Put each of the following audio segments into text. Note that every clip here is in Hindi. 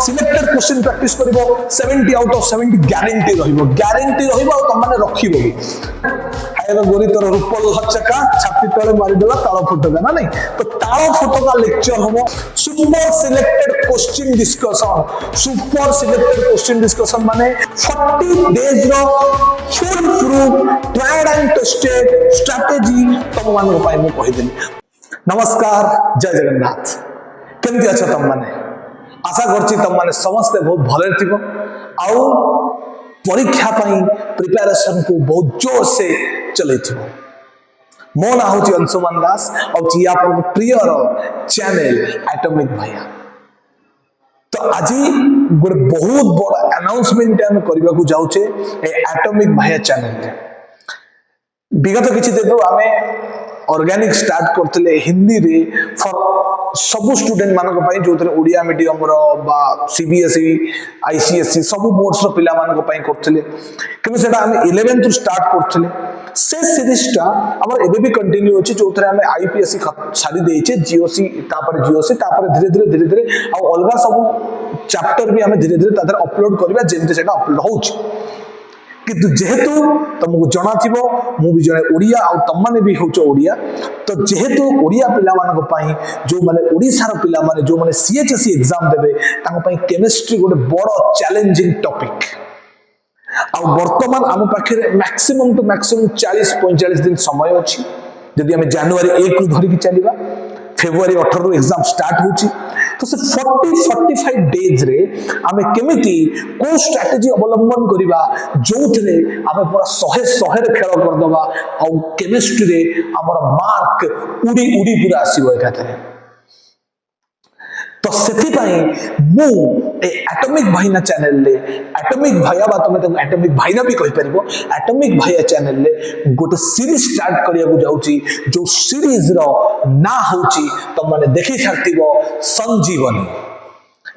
सिलेक्टेड क्वेश्चन प्रैक्टिस करिवो 70 आउट ऑफ 70 गारंटी रहिबो आ तुम माने रखिबो भी हायर गोरी तोर रूप लचका छाती तळे मारी देला ताळ फुटका ना नहीं तो ताळ फुटका लेक्चर होबो सुपर सिलेक्टेड क्वेश्चन डिस्कशन माने 40 डेज रो foolproof tried and tested strategy तुम मान को पाई मु कहि देली। नमस्कार, जय जगन्नाथ। केमती अच्छा तुम माने आशा करछि तुम माने समस्त बहुत भले थिबो आउ परीक्षा पई प्रिपरेशन को बहुत जोर से चले थिबो। मो ना होछि अंशुमान दास और जी आपन प्रिय चैनल एटॉमिक भैया। तो आज गोटे बहुत बड़ा अनाउंसमेंट हम करबा को जाउछे एटॉमिक भैया चैनल। विगत किछि दिन आमे ऑर्गेनिक स्टार्ट करते हिंदी रे फॉर सबु स्टूडेंट मानक पई जो ओडिया मीडियम रो बा सीबीएसई आईसीएसई सबु बोर्ड्स रो पिला मानक पई करथले कि सेटा हम 11th रू स्टार्ट करथले से सीरीजटा हमर एबे भी कंटिन्यू होछि जो हम आईपीएससी छाडी देइछे जीओसी तापर धीरे धीरे आ अलगा सबु चैप्टर भी हम धीरे धीरे तादर अपलोड करबा जेमते सेटा अपलोड होछि। किंतु जेहेतु तुमको जना थिबो मु भी जने ओडिया आ तुम माने भी होचो ओडिया तो जेहेतु ओडिया पिला मानक पई जो माने ओडिसा रो पिला माने जो माने सीएचएससी एग्जाम देबे तांको पई केमिस्ट्री गोटे बड़ चैलेंजिंग टॉपिक आ वर्तमान हम पाखे मैक्सिमम टू मैक्सिमम 40-45 दिन समय अछि। यदि हम जनवरी 1 रु धरि की चलीबा फेब्रुआरी 18 रु एग्जाम स्टार्ट होछि तो से 40-45 डेज रे आमे केमिति को स्ट्रेटजी अवलंबन करिबा जोथरे आमे पूरा 100 रे खेल कर दबा आ केमिस्ट्री रे हमर मार्क उडी पूरा आसीबो एकाथरे। तो सेति पई मु एटॉमिक भाईना चैनल ले एटॉमिक भैया बा तुम तो एटॉमिक भाईना भी कहि परिबो एटॉमिक भैया चैनल ले गोटे सीरीज स्टार्ट करिया को जाउची जो सीरीज रो ना होची तो माने देखि सकतिबो संजीवनी।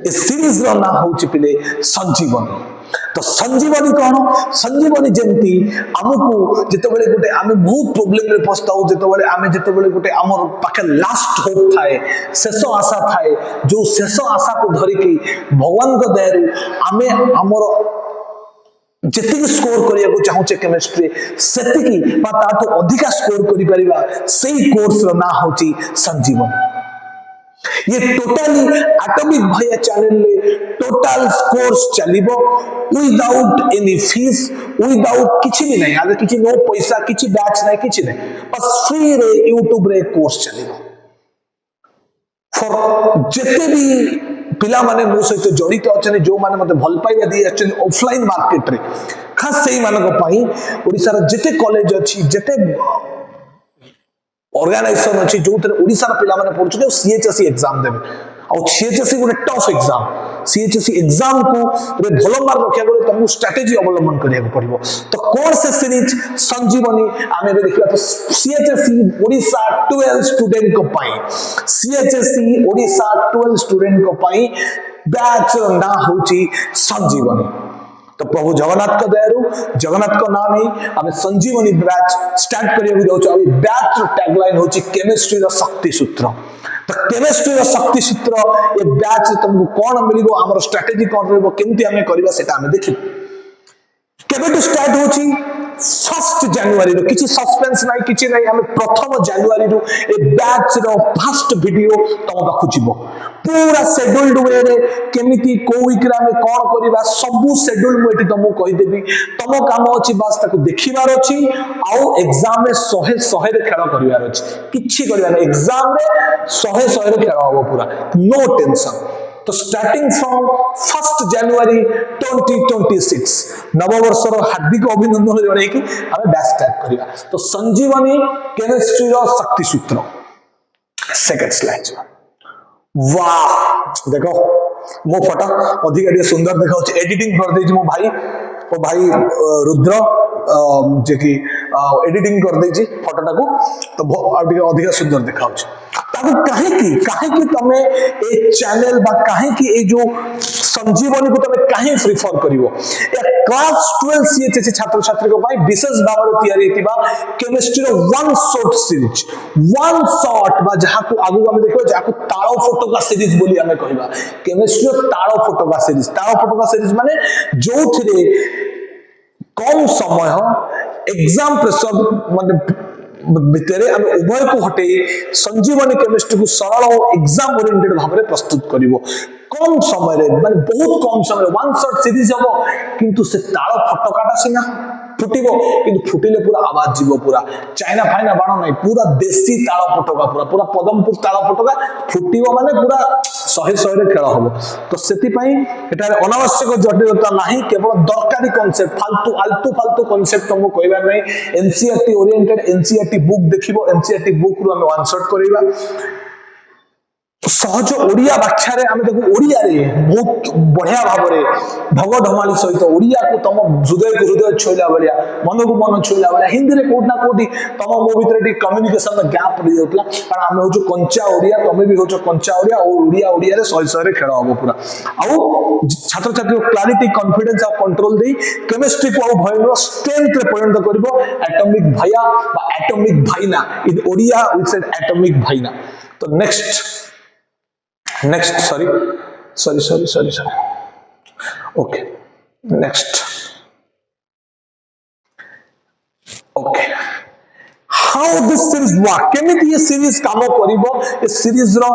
इस सीरीज रो ना होची पिले संजीवनी। तो संजीवनी कौन संजीवनी जेमती हमको जेतेबेले गोटे आमे बहुत प्रॉब्लम रे फसताउ जेतेबेले आमे जेतेबेले गोटे हमर पाखे लास्ट होप थाए शेष आशा थाए जो शेष आशा को धरि के भगवान को दयारु आमे हमर जेतिक स्कोर करिया को चाहूचे केमिस्ट्री सेतिकी बा तातो अधिका स्कोर करि परिबा सेही कोर्स रो ना होची संजीवनी। ये टोटली एटॉमिक भैया चैनल ले टोटल कोर्स चलिबो विदाउट एनी फीस विदाउट किछि भी नहीं आगे किछि नो पैसा किछि बैच नहीं किछि नहीं बस फ्री रे यूट्यूब रे कोर्स चलिबो फॉर जेते भी पिला माने मो सहित जड़ित अछन जो माने मते भल पाइबा दी अछन ऑफलाइन मार्केट रे खास सेही मानक पई ओडिसा रे जेते कॉलेज अछि जेते ऑर्गेनाइजेशन अछि जो ओडिसा रा पिला माने पढुछे सीएचएससी एग्जाम देबे और सीएचएससी गोटे टफ एग्जाम सीएचएससी एग्जाम को रे भलो मार्क रखिया गले तुमको स्ट्रेटजी अवलंबन करिया को पड़िबो। तो कोन से सीरीज संजीवनी आमे देखिया तो सीएचएससी ओडिसा 12 स्टूडेंट को पाई सीएचएससी ओडिसा 12 स्टूडेंट को पाई बैच ना होची संजीवनी। तो प्रभु जगन्नाथ का दयारु जगन्नाथ को ना नहीं आमे संजीवनी बैच स्टार्ट करिया भी जाउछ। अभी बैच रो टैगलाइन होची केमिस्ट्री रो शक्ति सूत्र। तो केमिस्ट्री रो शक्ति सूत्र ए बैच तुमको कोन मिलिबो हमर स्ट्रेटजी कोन रहबो केमती हमें करबा सेटा हमें देखि केबे टू स्टार्ट होची 1 जनवरी रो किछि सस्पेंस नाही किछि नाही हमें 1 जनवरी रो ए बैच रो फर्स्ट वीडियो तम पाखु जिवो पूरा शेड्यूल्ड वे रे केमिति को वीक रे हमें कोन करबा सब शेड्यूल मु एठी तमु कहि देबी तम काम अछि बस ताको देखिबार अछि आ एग्जाम में 100 रे खेल करिवार अछि किछि करिवा नै एग्जाम रे 100 रे खेल होबो पूरा नो टेंशन। तो स्टार्टिंग फ्रॉम 1 जनवरी 2026 नववर्ष हार्दिक अभिनंदन जणे कि हमें बैच स्टार्ट करिवा। तो संजीवनी केमिस्ट्री रो शक्ति सूत्र सेकंड स्लाइड वाह देखो मो फोटो अधिक सुंदर देखा एडिटिंग कर दे मो भाई रुद्र जे कि एडिटिंग कर देछि फोटोटा को तो अधिक सुंदर देखा कहीं तमे ए चैनल बा कहीं ए जो संजीवनी को तमे कहीं प्रिफर करिवो क्लास 12 सीएचएससी छात्र छात्री को भाई विशेष भाव में तैयारी हेतिबा केमिस्ट्री रो one shot series one shot बा जहा को आगु हम देखो जहा को ताळो फोटो का सीरीज बोली हमें कहबा केमिस्ट्री रो ताळो फोटो का सीरीज माने जोथिरे कम समय एग्जाम प्रेशर माने भितरे हम उभय को हटे संजीवनी केमिस्ट्री को सरल और एग्जाम ओरिएंटेड भाव में प्रस्तुत करिवो कम समय रे माने बहुत कम समय वन शॉट सीरीज हबो किंतु से ताळ फटकाटा सिना फुटिबो किंतु फुटिले पूरा आवाज जीवो पूरा चाइना फाइना बाण नहीं पूरा देसी ताळ फटका पूरा पदमपुर ताळ फटका फुटिबो माने पूरा 100 रे खेल हबो तो सेति पई एटारे अनावश्यक जटिलता नाही केवल दरकारी कांसेप्ट फालतू कांसेप्ट तुमको कहबा नहीं एनसीईआरटी ओरिएंटेड एनसीईआरटी बुक देखिबो एनसीईआरटी बुक रो हम वन शॉट करबा सहज ओडिया भाषा रे आमे देखो ओडिया रे बहुत बढ़िया भाव रे भगधमाली सहित ओडिया को तम हृदय छोइला बलिया मन को मन छोइला बलिया हिंदी रे कोट ना कोटी तम मो भीतर टी कम्युनिकेशन में गैप रही जातला कारण आमे होचो कंचा ओडिया तमे भी होचो कंचा ओडिया और ओडिया रे सही रे खेल हबो पूरा आउ छात्र छात्री क्लैरिटी कॉन्फिडेंस और कंट्रोल देई केमिस्ट्री को भयनो स्ट्रेंथ रे परिणत करबो एटॉमिक भैया बा एटॉमिक भाईना in Odia we said atomic भाईना तो next sorry okay next okay how this series work केमिति ये सीरीज काम करिवो ए सीरीज रो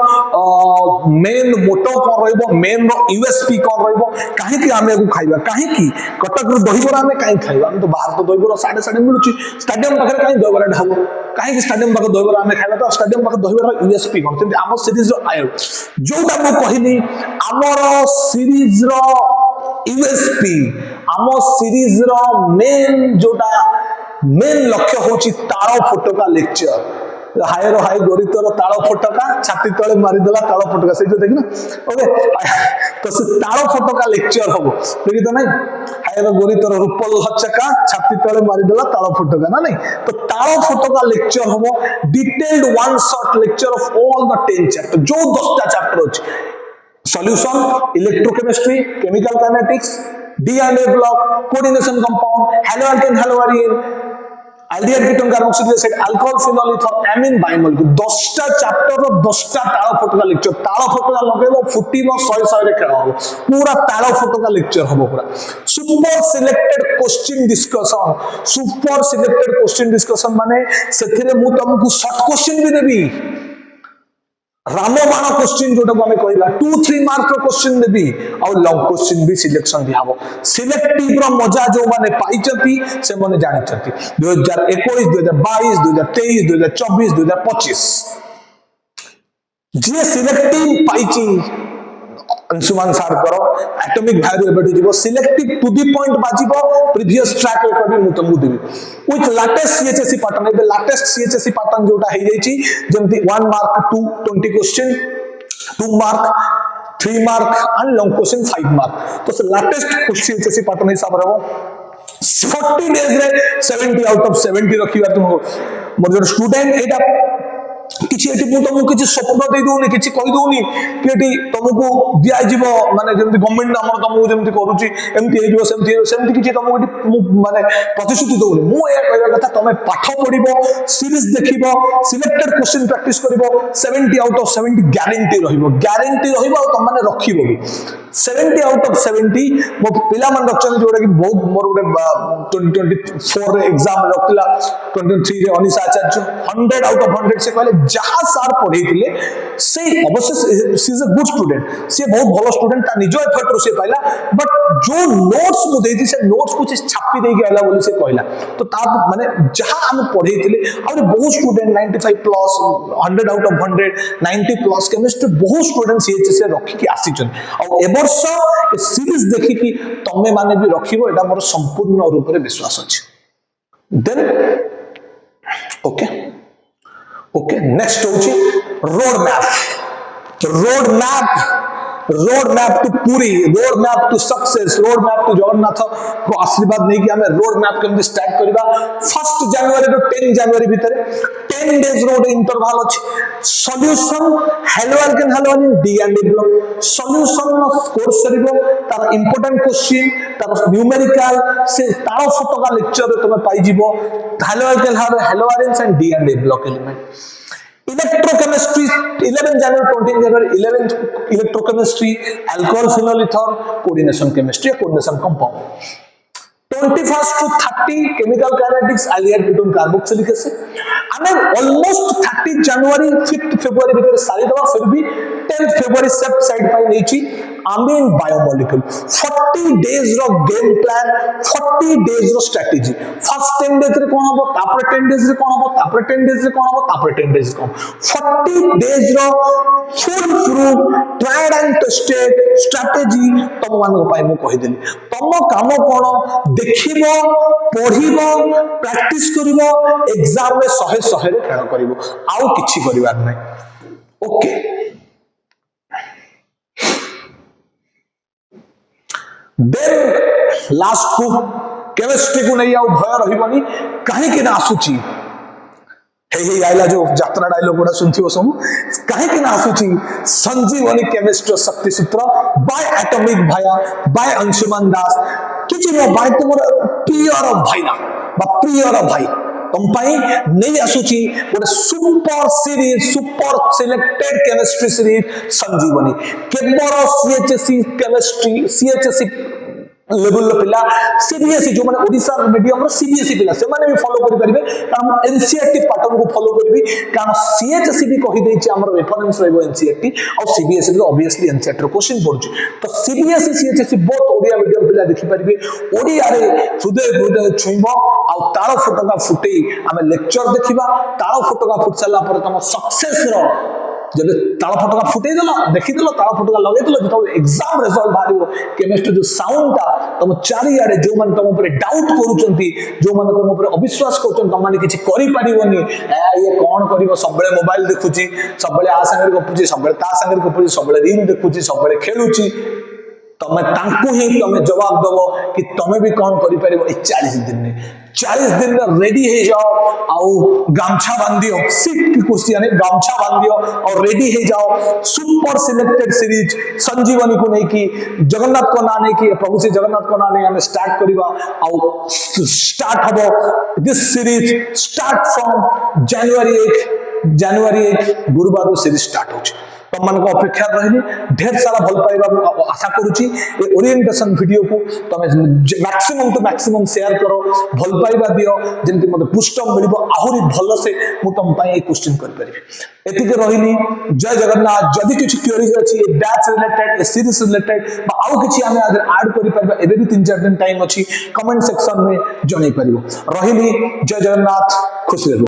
मेन मोटो कोन रहइबो मेन रो यूएसपी कोन रहइबो काहे कि आमे को खाइबा काहे कि कटक रो दहीबरा में काहे खाइबा हम तो बाहर तो दहीबरा साडे साडे मिलुची स्टेडियम पाखरे काहे दहीबरा ढाबो काहे कि स्टेडियम पाखरे दहीबरा आमे खाइबा तो स्टेडियम पाखरे दहीबरा यूएसपी कोन तेंति आम सीरीज रो आयो जोटा मो कहिनी आमर सीरीज रो यूएसपी आम सीरीज रो मेन जोटा मेन लक्ष्य होची ताळ फटका लेक्चर हायर हाई गोरितर ताळ फटका छाती तळे मारी देला ताळ फटका से जो देखना ओके तो से ताळ फटका लेक्चर हबो देखि तो नहीं हायर गोरितर रूपल हचका छाती तळे मारी देला ताळ फटका ना नहीं तो ताळ फटका लेक्चर हबो detailed one shot lecture of all the 10 chapter जो 10टा चैप्टर अछि solution electrochemistry chemical kinetics DNA block coordination compound haloalkane haloarene aldehyde ketone carboxylic acid alcohol phenol ether amine bimole 10टा चैप्टर रो 10टा ताळ फटका लेक्चर ताळ फटका लगेबो फुटिबो 100 रे खेल हबो पूरा ताळ फटका लेक्चर हबो पूरा सुपर सिलेक्टेड क्वेश्चन डिस्कशन माने सेथिरे मु तुमको शॉर्ट क्वेश्चन भी देबी रामबाण क्वेश्चन जोटा को हमें कहला 2-3 मार्क रो क्वेश्चन देबी और लॉन्ग क्वेश्चन भी सिलेक्शन दिया हो सिलेक्टिव रो मजा जो माने पाइचती से माने जानिचती 2021 2022 2023 2024 2025 जे सिलेक्टिव पाइची अंशुमान सार करो एटॉमिक वैल्यू एबेटू जीवो सिलेक्टिव टू द पॉइंट बाजीबो प्रीवियस ट्रैक रेकॉर्ड भी मुतमु देबी विथ लेटेस्ट सीएचएससी पैटर्न एबे लेटेस्ट सीएचएससी पैटर्न जोटा हे जाईची जेमति 1 mark 2 20 question 2 mark 3 mark and long question 5 mark तो लेटेस्ट सीएचएससी पैटर्न हिसाब रहबो 40 डेज रे 70 आउट ऑफ 70 रखिबा तुम मोर जो स्टूडेंट एटा किछि एटी मु तुमको किछि स्वप्न दे दोनी किछि कहि दोनी कि एटी तुमको दिया जीवो माने जेमति गवर्नमेंट हमर तुमको जेमति करूची एमति हे जीवो सेमति किछि तुमको एटी माने प्रतिश्रुति दोनी मु ए कहबा कथा तमे पाठ पढिबो सीरीज देखिबो सिलेक्टेड क्वेश्चन प्रैक्टिस करिबो 70 आउट ऑफ 70 गारंटी रहिबो तुम माने रखिबो भी 70 आउट ऑफ 70 मो पिला मन रखछन जोडा कि बहुत मोर गोटे 2024 रे एग्जाम रखला 2023 रे अनिशा आचार्य 100 आउट ऑफ 100 से कहले जहां सार पढेइतिले से अवश्य सी इज अ गुड स्टूडेंट से बहुत भलो स्टूडेंट ता निजो एफर्ट रो से पाइला बट जो नोट्स मु देइति से नोट्स को छापी देई गेला बोली से कहला तो ता माने जहां हम पढेइतिले और बहुत student 95 plus 100 out of 100 90 plus chemistry बहुत स्टूडेंट सीएचएस से रखि के आसीचन और ए वर्ष ए सीरीज देखि कि तमे माने भी रखिबो एटा मोर संपूर्ण रूप रे विश्वास अछि देन ओके नेक्स्ट होची road map road map to Puri, road map to success, road map to Jagannath को आशीर्वाद नहीं कि हमें रोड मैप केमती स्टार्ट करबा 1 जनवरी रो 10 जनवरी भीतर 10 डेज रोड इंटरवल अछि। Solution haloalkane haloarene D and D block solution नो स्कोर सरिबो तार इंपोर्टेंट क्वेश्चन तार न्यूमेरिकल से तार फोटो का लेक्चर रे तमे पाई जिवो haloalkane haloarenes and D and D block element. Electrochemistry 11 जनवरी 20 जनवरी 11 electrochemistry alcohol phenol ether coordination chemistry coordination compound 21st to 30 chemical kinetics aldehyde ketone carboxylic acid हमें ऑलमोस्ट 30 जनवरी 5 फरवरी भीतर सारी दवा फिर भी 10 फरवरी सेफ साइड पाई नेची अमीन बायोमोलिक्यूल 40 डेज रो गेम प्लान 40 डेज रो स्ट्रेटजी फर्स्ट 10 डेज रे कोन हबो तापर 10 डेज रे कोन हबो तापर 10 डेज रे कोन हबो तापर 10 डेज कोन 40 डेज रो foolproof tried and tested strategy तम मान पाई मु कहि देली तम काम कोन देखिबो पढिबो प्रैक्टिस करिवो एग्जाम में 100 रे खेल करिवो आउ किछि करिवार नै। ओके देन लास्ट को केमिस्ट्री को नहीं आउ भय रहिबनी काहे कि ना आसुची हे आइला जो यात्रा डायलॉग गुडा सुनथिबो सब काहे कि ना आसुची संजीवनी केमिस्ट्री शक्ति सूत्र by atomic Bhaiya by Anshuman Das किछि नो बाय तुमर प्रियर भाई ना बा प्रियर भाई तुम पाई नहीं आसुची गोटे super series super selected chemistry series Sanjivani केवल सीएचएससी केमिस्ट्री सीएचएससी लेवल पिला सीबीएसई जो माने ओडिसा मीडियम रो सीबीएसई पिला से माने भी फॉलो करि परिबे कारण एनसीईआरटी पैटर्न को फॉलो करबी कारण सीएचएसई भी कहि दै छै हमर रेफरेंस रहबो एनसीईआरटी और सीबीएसई भी ऑब्वियसली एनसीईआरटी रो क्वेश्चन पड़छ तो CBSE CHSE both Odia medium पिला देखि परिबे ओडिया रे हृदय छुइबो आ तार फोटो का फुटे हमें लेक्चर देखिबा तार फोटो का फुट सला पर तम सक्सेस रो जब ताल फटका फुटे देला देखि देला ताल फटका लगे देला जतो एग्जाम रिजल्ट बारिबो केमिस्ट्री जो साउंड ता तम चारि आरे जो मन तम ऊपर डाउट करूचंती जो मन तम ऊपर अविश्वास करचन तम माने किछि करि पारिबोनी ये कोन करिवो सबले मोबाइल देखुची सबले आ संगे गपुची सबले ता संगे गपुची सबले रील देखुची सबले खेलुची तमे तांकु ही तमे जवाब दबो कि तमे भी कोन करि पारिबो 40 दिन में 40 दिन में रेडी हे जाओ आउ गामछा बांधियो सीट की क्वेश्चन है गामछा बांधियो और रेडी हे जाओ सुपर सिलेक्टेड सीरीज संजीवनी को नहीं की जगन्नाथ को ना नहीं की प्रभु से जगन्नाथ को ना नहीं हमें स्टार्ट करिबा आउ स्टार्ट हबो this series start from January 1 गुरुवार सीरीज स्टार्ट होची तुम मन को अपेक्षा रही ढेर सारा भल पाइबा आशा करूची ए ओरिएंटेशन वीडियो को तमे मैक्सिमम टू मैक्सिमम शेयर करो भल पाइबा दियो जेंति मते पुष्टम मिलिबो आहुरी भलो से मु तुम पाई ए क्वेश्चन कर परिबे एतिके रहिनी जय जगन्नाथ जदि किछ क्वेरीज अछि ए बैच रिलेटेड ए सीरीज रिलेटेड बा आउ किछ हमें आदर ऐड करि परबा एबे भी 3-4 दिन टाइम अछि कमेंट सेक्शन में जणै परिबो रहिनी जय जगन्नाथ खुश रहबो।